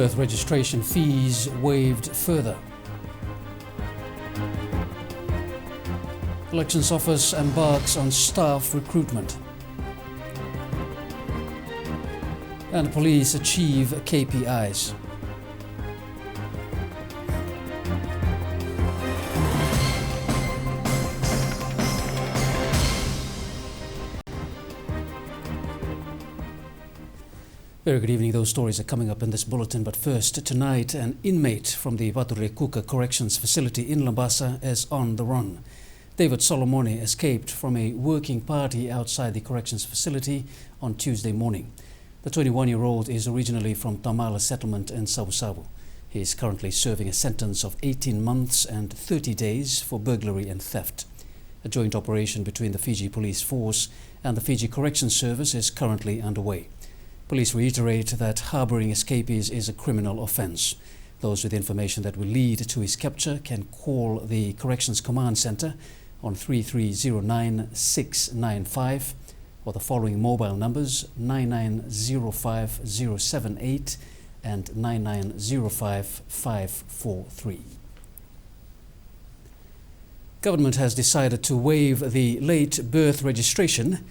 Birth registration fees waived further. Elections Office embarks on staff recruitment. And police achieve KPIs. Very good evening. Those stories are coming up in this bulletin, but first, tonight an inmate from the Vaturekuka Corrections Facility in Lambasa is on the run. David Solomoni escaped from a working party outside the corrections facility on Tuesday morning. The 21-year-old is originally from Tamala settlement in Sabu-Sabu. He is currently serving a sentence of 18 months and 30 days for burglary and theft. A joint operation between the Fiji Police Force and the Fiji Corrections Service is currently underway. Police reiterate that harboring escapees is a criminal offence. Those with information that will lead to his capture can call the Corrections Command Centre on 3309695 or the following mobile numbers 9905078 and 9905543. Government has decided to waive the late birth registration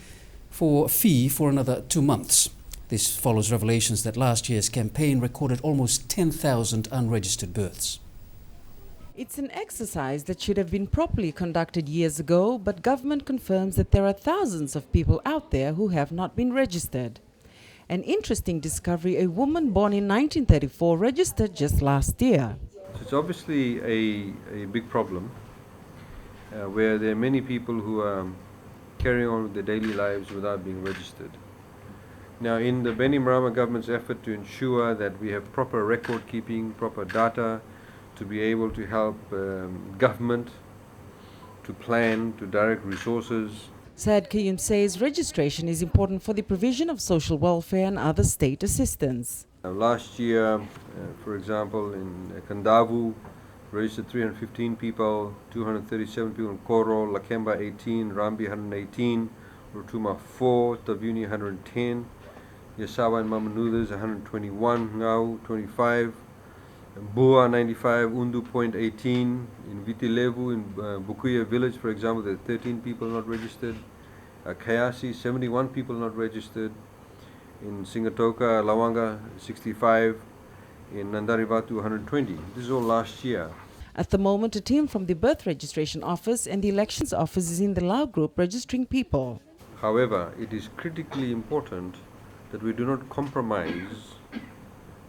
fee for another 2 months. This follows revelations that last year's campaign recorded almost 10,000 unregistered births. It's an exercise that should have been properly conducted years ago, but government confirms that there are thousands of people out there who have not been registered. An interesting discovery: a woman born in 1934 registered just last year. It's obviously a big problem where there are many people who are carrying on with their daily lives without being registered. Now, in the Benny Marama government's effort to ensure that we have proper record keeping, proper data, to be able to help government to plan, to direct resources. Syed Kayum says registration is important for the provision of social welfare and other state assistance. Last year, for example, in Kandavu, registered 315 people, 237 people in Koro, Lakemba 18, Rambi 118, Rotuma 4, Tavuni 110, Yasawa and Mamanudas 121, Ngau 25, Bua 95, Undu Point 18, in Vitilevu, in Bukuya village, for example, there are 13 people not registered, Kayasi 71 people not registered, in Singatoka, Lawanga 65, in Nandarivatu 120. This is all last year. At the moment, a team from the Birth Registration Office and the Elections Office is in the Lao group registering people. However, it is critically important that we do not compromise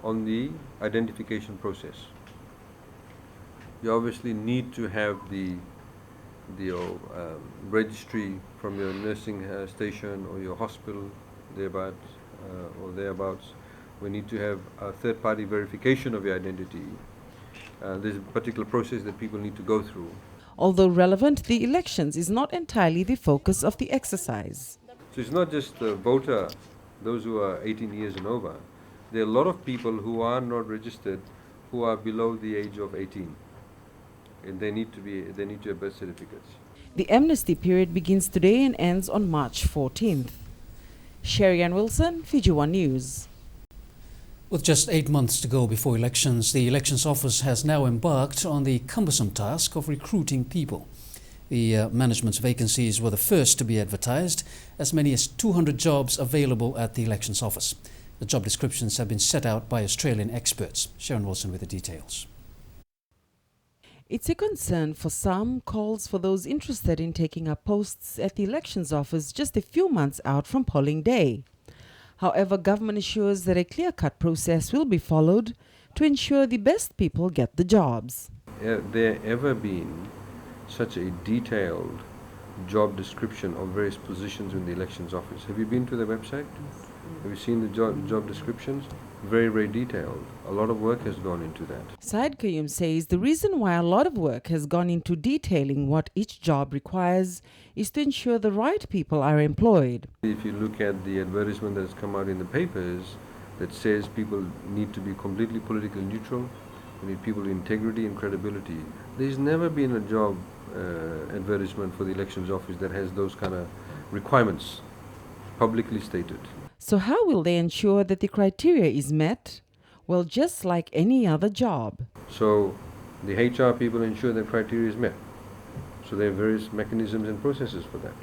on the identification process. You obviously need to have the registry from your nursing station or your hospital thereabouts. We need to have a third-party verification of your identity. There's a particular process that people need to go through. Although relevant, the elections is not entirely the focus of the exercise. So it's not just the voter, those who are 18 years and over. There are a lot of people who are not registered who are below the age of 18. And they need to have birth certificates. The amnesty period begins today and ends on March 14th. Sherry Ann Wilson, Fiji One News. With just 8 months to go before elections, the Elections Office has now embarked on the cumbersome task of recruiting people. The management's vacancies were the first to be advertised, as many as 200 jobs available at the Elections Office. The job descriptions have been set out by Australian experts. Sharon Wilson with the details. It's a concern for some, calls for those interested in taking up posts at the Elections Office just a few months out from polling day. However, government assures that a clear-cut process will be followed to ensure the best people get the jobs. Have there ever been such a detailed job description of various positions in the Elections Office? Have you been to the website? Have you seen the job descriptions? Very, very detailed. A lot of work has gone into that. Syed Kayum says the reason why a lot of work has gone into detailing what each job requires is to ensure the right people are employed. If you look at the advertisement that has come out in the papers that says people need to be completely politically neutral, we need people with integrity and credibility. There's never been a job advertisement for the Elections Office that has those kind of requirements publicly stated. So how will they ensure that the criteria is met Well, just like any other job. So the HR people ensure that criteria is met. So there are various mechanisms and processes for that.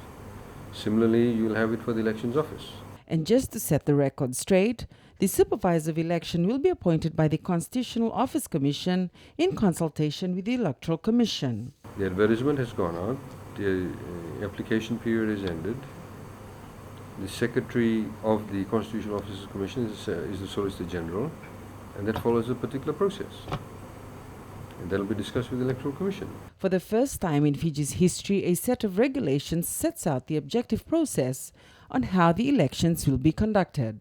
Similarly, you'll have it for the elections office. And just to set the record straight, the supervisor of election will be appointed by the Constitutional Office Commission in consultation with the Electoral Commission. The advertisement has gone out, the application period is ended. The Secretary of the Constitutional Office Commission is the Solicitor General, and that follows a particular process. And that will be discussed with the Electoral Commission. For the first time in Fiji's history, a set of regulations sets out the objective process on how the elections will be conducted.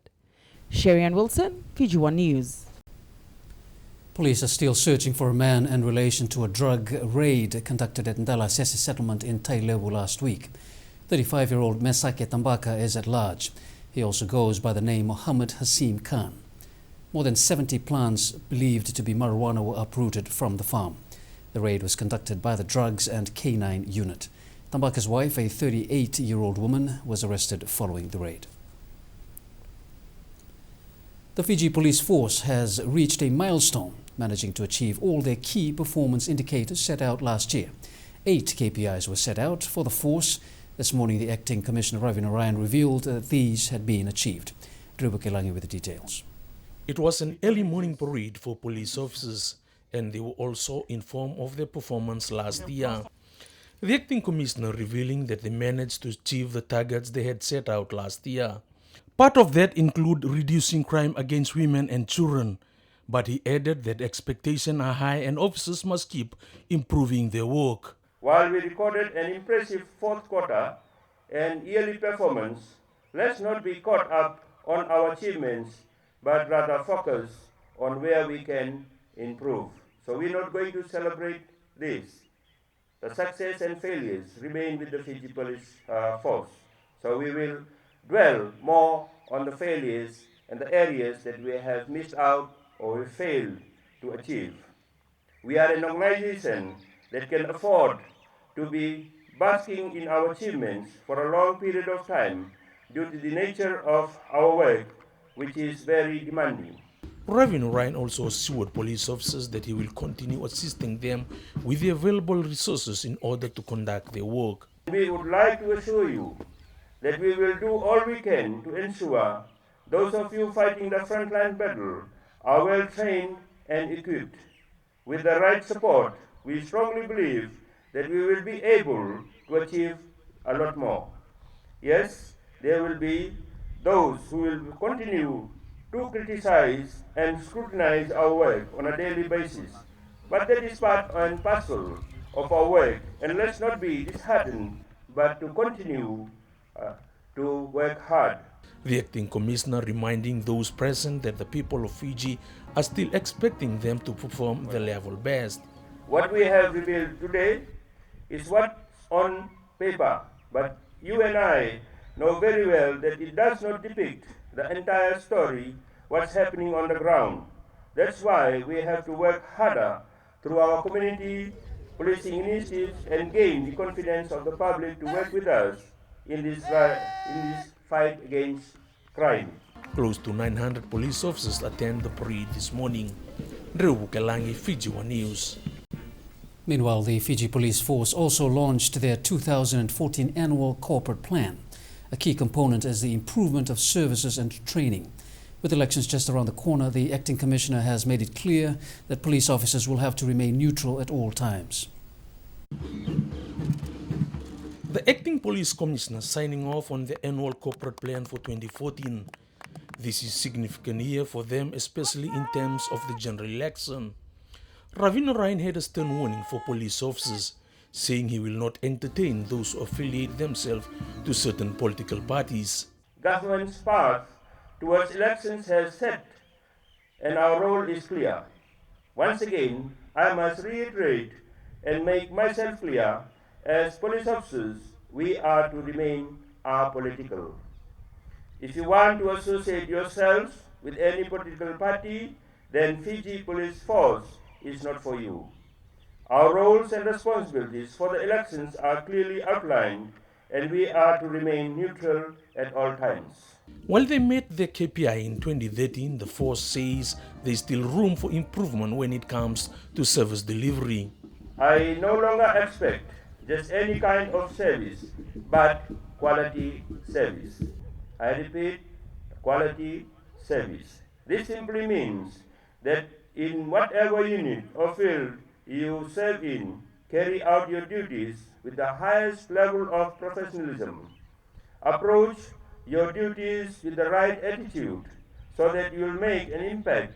Sherry Ann Wilson, Fiji One News. Police are still searching for a man in relation to a drug raid conducted at Ndala Sese settlement in Tailewu last week. 35-year-old Mesake Tambaka is at large. He also goes by the name Mohammed Hasim Khan. More than 70 plants believed to be marijuana were uprooted from the farm. The raid was conducted by the Drugs and K9 unit. Tambaka's wife, a 38-year-old woman, was arrested following the raid. The Fiji Police Force has reached a milestone, managing to achieve all their key performance indicators set out last year. 8 KPIs were set out for the force. This morning, the Acting Commissioner Ravi Narayan revealed that these had been achieved. Drew Bukelangi with the details. It was an early morning parade for police officers, and they were also informed of their performance last year. The Acting Commissioner revealing that they managed to achieve the targets they had set out last year. Part of that include reducing crime against women and children, but he added that expectations are high and officers must keep improving their work. While we recorded an impressive fourth quarter and yearly performance, let's not be caught up on our achievements, but rather focus on where we can improve. So we're not going to celebrate this. The success and failures remain with the Fiji Police Force. So we will dwell more on the failures and the areas that we have missed out or we failed to achieve. We are an organization that can afford to be basking in our achievements for a long period of time due to the nature of our work, which is very demanding. Ravi Narayan also assured police officers that he will continue assisting them with the available resources in order to conduct their work. We would like to assure you that we will do all we can to ensure those of you fighting the frontline battle are well trained and equipped. With the right support, we strongly believe that we will be able to achieve a lot more. Yes, there will be those who will continue to criticize and scrutinize our work on a daily basis. But that is part and parcel of our work, and let's not be disheartened, but to continue to work hard. The Acting Commissioner reminding those present that the people of Fiji are still expecting them to perform the level best. What we have revealed today is what's on paper, but you and I know very well that it does not depict the entire story, what's happening on the ground. That's why we have to work harder through our community policing initiatives and gain the confidence of the public to work with us in this fight against crime. Close to 900 police officers attend the parade this morning. Drew Bukelangi, Fiji One News. Meanwhile, the Fiji Police Force also launched their 2014 annual corporate plan. A key component is the improvement of services and training. With elections just around the corner, the Acting Commissioner has made it clear that police officers will have to remain neutral at all times. The Acting Police Commissioner signing off on the annual corporate plan for 2014. This is significant year for them, especially in terms of the general election. Ravi Narayan had a stern warning for police officers, saying he will not entertain those who affiliate themselves to certain political parties. Government's path towards elections has set, and our role is clear. Once again, I must reiterate and make myself clear, as police officers, we are to remain apolitical. If you want to associate yourselves with any political party, then Fiji Police Force is not for you. Our roles and responsibilities for the elections are clearly outlined and we are to remain neutral at all times. While they met their KPI in 2013, the force says there is still room for improvement when it comes to service delivery. I no longer expect just any kind of service, but quality service. I repeat, quality service. This simply means that in whatever unit or field you serve in, carry out your duties with the highest level of professionalism. Approach your duties with the right attitude so that you will make an impact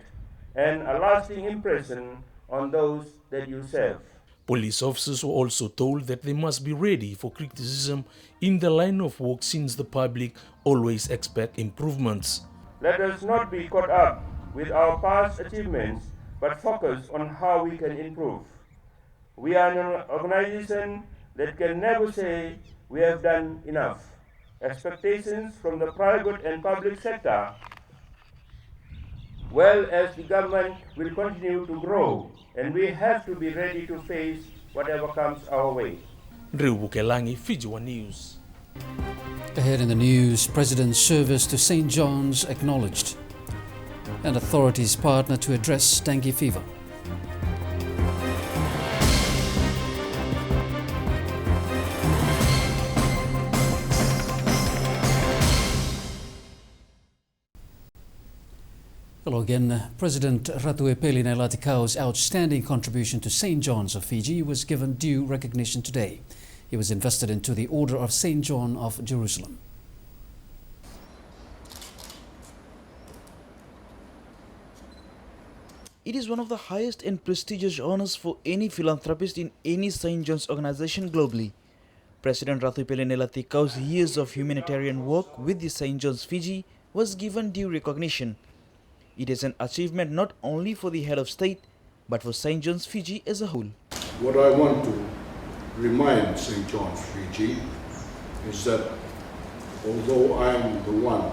and a lasting impression on those that you serve. Police officers were also told that they must be ready for criticism in the line of work since the public always expect improvements. Let us not be caught up with our past achievements, but focus on how we can improve. We are an organization that can never say we have done enough. Expectations from the private and public sector, well as the government, will continue to grow, and we have to be ready to face whatever comes our way. Drew Bukelangi, Fiji One News. Ahead in the news, President's service to St. John's acknowledged, and authorities partner to address dengue fever. Hello again. President Ratuepeli Nailatikau's outstanding contribution to St. John's of Fiji was given due recognition today. He was invested into the Order of St. John of Jerusalem. It is one of the highest and prestigious honors for any philanthropist in any St. John's organization globally. President Ratuepeli Nailatikau's years of humanitarian work with the St. John's Fiji was given due recognition. It is an achievement not only for the head of state, but for St. John's Fiji as a whole. What I want to remind St. John's Fiji is that although I am the one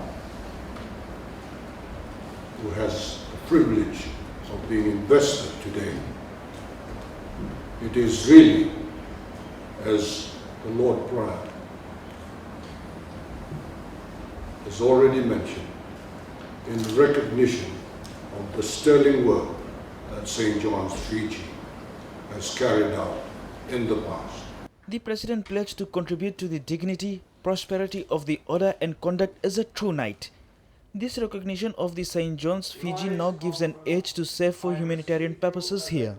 who has the privilege of being invested today, it is really, as the Lord Prior has already mentioned, in recognition of the sterling work that St. John's Fiji has carried out in the past. The President pledged to contribute to the dignity, prosperity of the order and conduct as a true knight. This recognition of the St. John's Fiji now gives an edge to serve for humanitarian purposes here.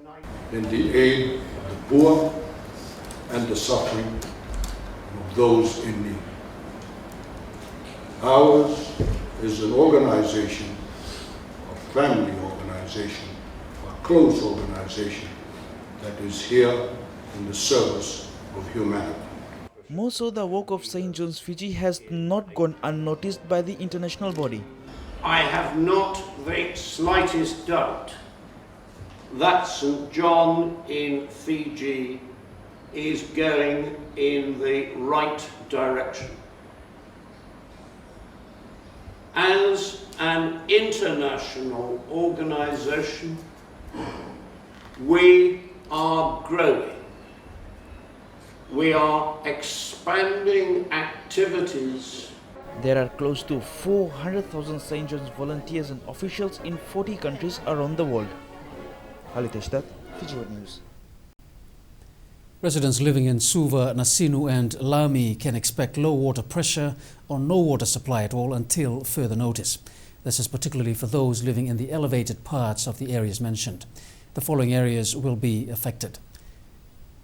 In the aid of the poor and the suffering of those in need. Ours is an organization, a family organization, a close organization that is here in the service of humanity. More so, the work of St. John's Fiji has not gone unnoticed by the international body. I have not the slightest doubt that St. John in Fiji is going in the right direction. As an international organization, we are growing. We are expanding activities. There are close to 400,000 St. John's volunteers and officials in 40 countries around the world. Haliteshtat, Fiji One News. Residents living in Suva, Nasinu and Lami can expect low water pressure or no water supply at all until further notice. This is particularly for those living in the elevated parts of the areas mentioned. The following areas will be affected.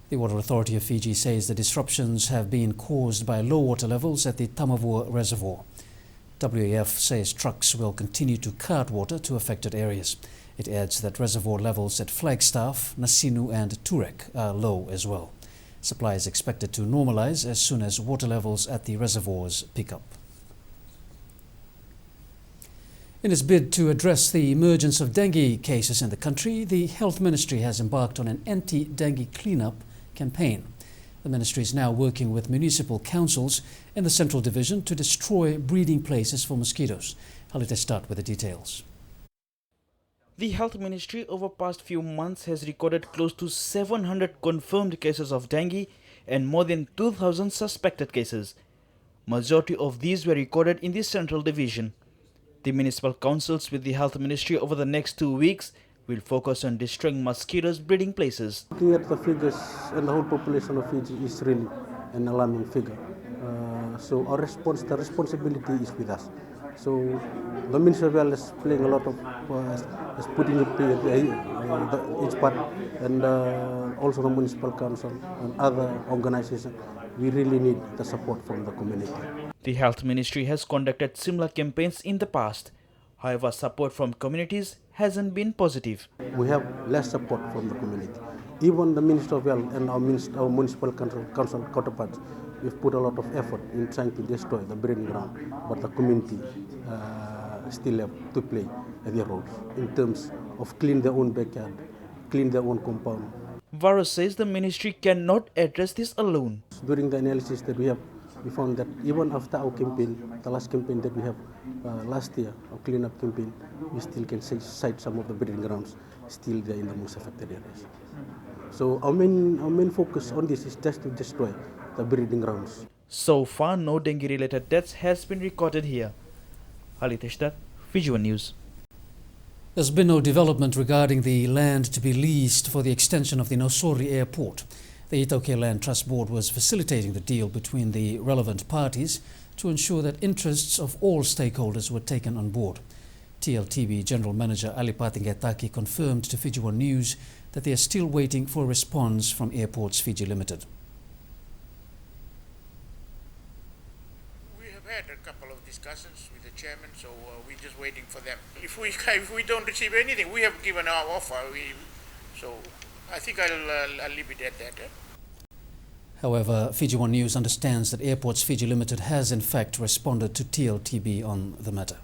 The Water Authority of Fiji says the disruptions have been caused by low water levels at the Tamavua Reservoir. WAF says trucks will continue to cart water to affected areas. It adds that reservoir levels at Flagstaff, Nasinu and Turek are low as well. Supply is expected to normalize as soon as water levels at the reservoirs pick up. In its bid to address the emergence of dengue cases in the country, the Health Ministry has embarked on an anti-dengue cleanup campaign. The ministry is now working with municipal councils in the Central Division to destroy breeding places for mosquitoes. Let's start with the details. The Health Ministry over past few months has recorded close to 700 confirmed cases of dengue and more than 2,000 suspected cases. Majority of these were recorded in the Central Division. The municipal councils with the Health Ministry over the next 2 weeks will focus on destroying mosquitoes' breeding places. Looking at the figures and the whole population of Fiji is really an alarming figure. So our response, the responsibility is with us. So the Ministry of Health is playing a lot of, is putting each part, and also the municipal council and other organizations. We really need the support from the community. The Health Ministry has conducted similar campaigns in the past. However, support from communities hasn't been positive. We have less support from the community. Even the Ministry of Health and our municipal council counterparts, we've put a lot of effort in trying to destroy the breeding ground, but the community still have to play their roles in terms of clean their own backyard, clean their own compound. Varus says the ministry cannot address this alone. During the analysis that we have, we found that even after our campaign, the last campaign that we have last year, our cleanup campaign, we still can cite some of the breeding grounds still there in the most affected areas. So our main focus on this is just to destroy the breeding grounds. So far, no dengue-related deaths has been recorded here. Ali Teshtat, Fiji One News. There's been no development regarding the land to be leased for the extension of the Nosori airport. The Itaukei Land Trust Board was facilitating the deal between the relevant parties to ensure that interests of all stakeholders were taken on board. TLTB General Manager Ali Patingetaki confirmed to Fiji One News that they are still waiting for a response from Airports Fiji Limited. We have had a couple of discussions with the chairman, so we're just waiting for them. If we don't receive anything, we have given our offer. So I think I'll leave it at that. However, Fiji One News understands that Airports Fiji Limited has in fact responded to TLTB on the matter.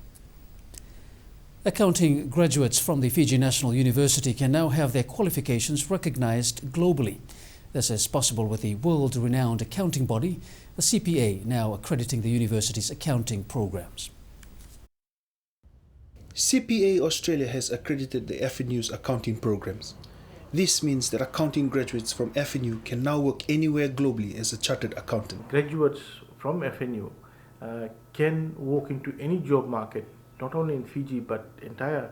Accounting graduates from the Fiji National University can now have their qualifications recognized globally. This is possible with the world-renowned accounting body, the CPA, now accrediting the university's accounting programs. CPA Australia has accredited the FNU's accounting programs. This means that accounting graduates from FNU can now work anywhere globally as a chartered accountant. Graduates from FNU can walk into any job market, not only in Fiji but entire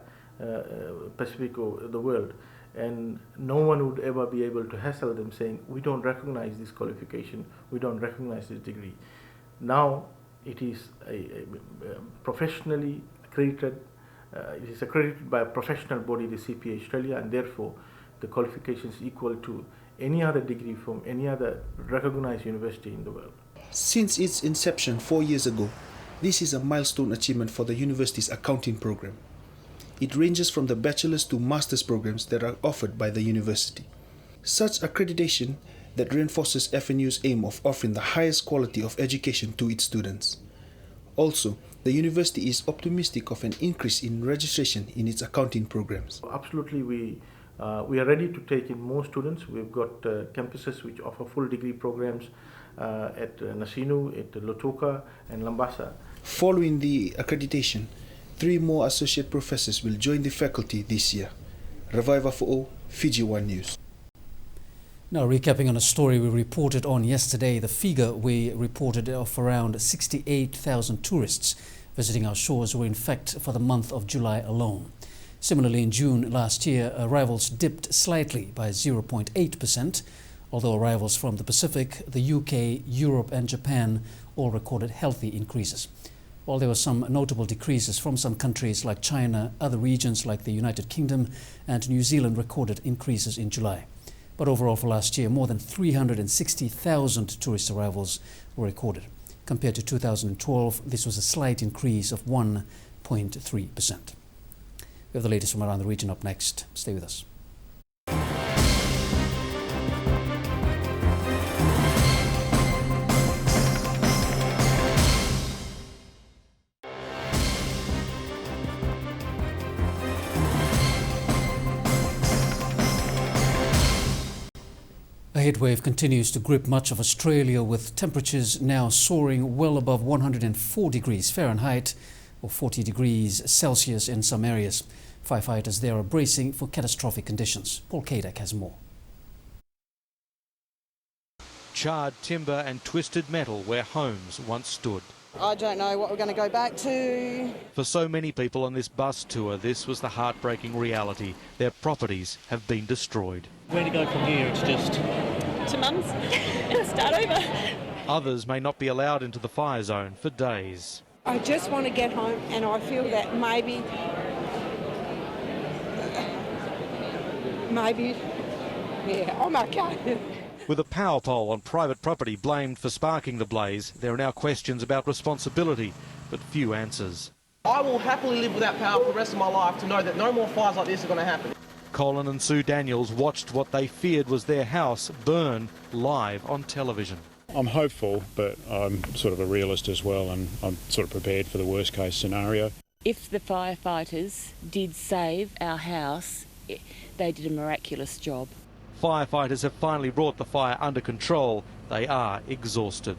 Pacific or the world, and no one would ever be able to hassle them saying, we don't recognize this qualification, we don't recognize this degree. Now it is a professionally accredited, it is accredited by a professional body, the CPA Australia, and therefore the qualifications equal to any other degree from any other recognized university in the world. Since its inception 4 years ago, this is a milestone achievement for the university's accounting program. It ranges from the bachelor's to master's programs that are offered by the university. Such accreditation that reinforces FNU's aim of offering the highest quality of education to its students. Also, the university is optimistic of an increase in registration in its accounting programs. Absolutely, we are ready to take in more students. We've got campuses which offer full degree programs at Nasinu, at Lotoka and Lambasa. Following the accreditation, 3 more associate professors will join the faculty this year. Reviver for all, Fiji One News. Now, recapping on a story we reported on yesterday, the figure we reported of around 68,000 tourists visiting our shores were in fact for the month of July alone. Similarly, in June last year, arrivals dipped slightly by 0.8%, although arrivals from the Pacific, the UK, Europe and Japan all recorded healthy increases. While there were some notable decreases from some countries like China, other regions like the United Kingdom and New Zealand recorded increases in July. But overall for last year, more than 360,000 tourist arrivals were recorded. Compared to 2012, this was a slight increase of 1.3%. We have the latest from around the region up next. Stay with us. A heatwave continues to grip much of Australia, with temperatures now soaring well above 104 degrees Fahrenheit or 40 degrees Celsius in some areas. Firefighters there are bracing for catastrophic conditions. Paul Kadak has more. charred timber and twisted metal where homes once stood. I don't know what we're going to go back to. For so many people on this bus tour, this was the heartbreaking reality. Their properties have been destroyed. Where to go from here? It's just... to mum's and start over. Others may not be allowed into the fire zone for days. I just want to get home, and I feel that maybe, yeah, I'm okay. With a power pole on private property blamed for sparking the blaze, there are now questions about responsibility, but few answers. I will happily live without power for the rest of my life to know that no more fires like this are going to happen. Colin and Sue Daniels watched what they feared was their house burn live on television. I'm hopeful, but I'm sort of a realist as well, and I'm sort of prepared for the worst case scenario. If the firefighters did save our house, they did a miraculous job. Firefighters have finally brought the fire under control. They are exhausted.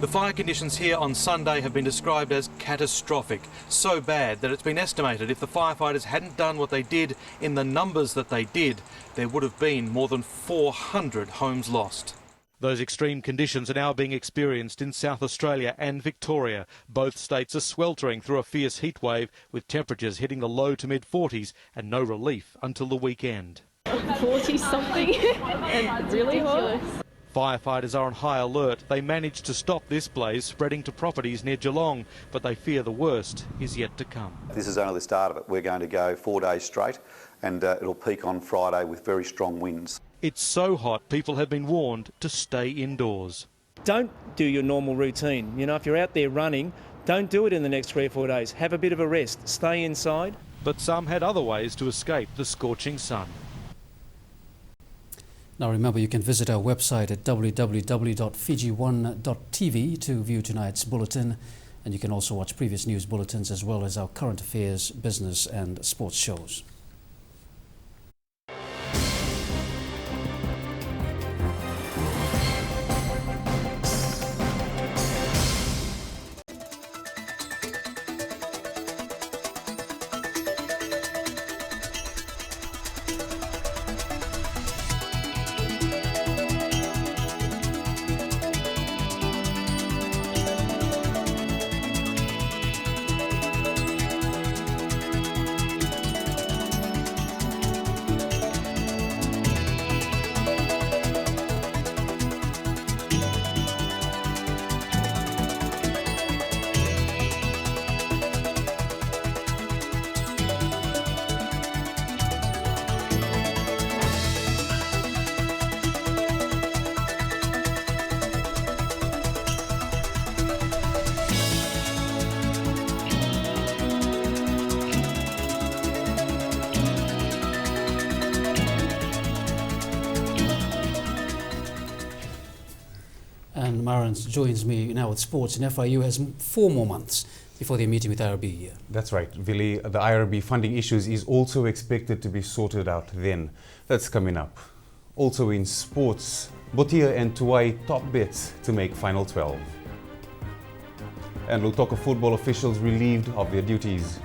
The fire conditions here on Sunday have been described as catastrophic, so bad that it's been estimated if the firefighters hadn't done what they did in the numbers that they did, there would have been more than 400 homes lost. Those extreme conditions are now being experienced in South Australia and Victoria. Both states are sweltering through a fierce heat wave, with temperatures hitting the low to mid-40s and no relief until the weekend. 40 something and really hot. Firefighters are on high alert. They managed to stop this blaze spreading to properties near Geelong, but they fear the worst is yet to come. This is only the start of it. We're going to go 4 days straight, and it'll peak on Friday with very strong winds. It's so hot, people have been warned to stay indoors. Don't do your normal routine. You know, if you're out there running, don't do it in the next 3 or 4 days. Have a bit of a rest. Stay inside. But some had other ways to escape the scorching sun. Now remember, you can visit our website at www.fijione.tv to view tonight's bulletin, and you can also watch previous news bulletins as well as our current affairs, business and sports shows. And Marans joins me now with sports, and FIU has 4 more months before their meeting with IRB here. That's right, Vili. The IRB funding issues is also expected to be sorted out then. That's coming up. Also in sports, Botia and Tuai top bets to make Final 12. And we'll talk of football officials relieved of their duties.